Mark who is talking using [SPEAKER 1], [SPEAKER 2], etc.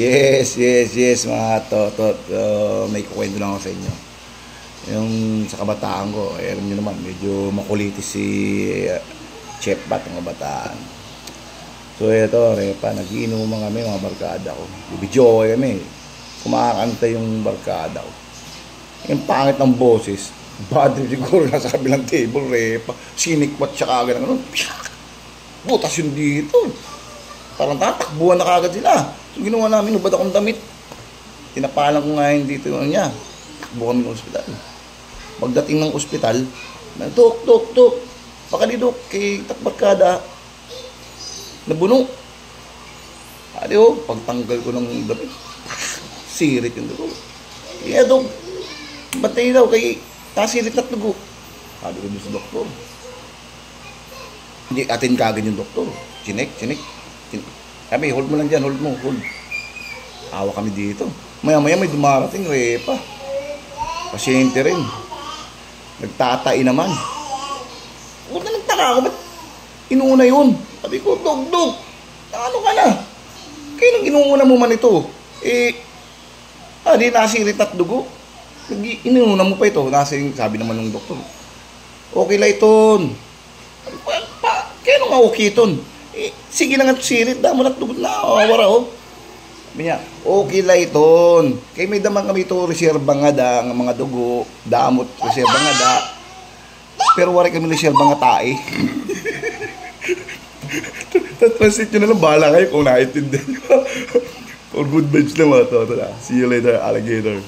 [SPEAKER 1] Yes, mga toto. May kukwento lang ako sa inyo. Yung sa kabataan ko, alam nyo naman, medyo makulitis si Chef Bat, ng kabataan. So ito, repa, nagiinuman kami mga barkada ko. Bibidyo kami. Kumakanta yung barkada ko. Yung pangit ng boses. Bad siguro nasa kabilang table, repa. Sinikwat siya kagad ng ano. Butas yun dito. Parang tatakbuhan na kagad sila. So ginawa namin, hubad akong damit. Tinapalan ko nga yun dito yun niya. Takbo kami ng ospital. Pagdating ng ospital, tuk. Baka dito kay takbarkada. Nabuno. Adi o, pagtanggal ko ng damit. Sirit yung dugo. Iya dog. Batay daw kay tasirit na dugo. Adi ko doon sa doktor. Hindi atin kagad yung doktor. Chinek. Sabi, hold mo lang dyan, hold. Awa kami dito. Maya may dumarating, repa. Pasyente rin. Nagtatai naman. Huwag na nagtaka ako, ba't inuuna yun? Sabi ko, dog, ano ka na? Kaya nang inuuna mo man ito, di nasirit at dugo. Inuuna mo pa ito, sabi naman ng doktor. Okay lang iton. Kaya nung okay iton? Sige lang at sirit, damo na dugo na, awara oh. Sabi niya, okay lang iton. Kaya may damang kami ito, reserva nga da, ng mga dugo, damot, reserva nga da. Pero wari kami reserva nga tae. Transit nyo na lang, bahala kayo kung naitindihan nyo. For good vibes na mga to. See you later, alligator.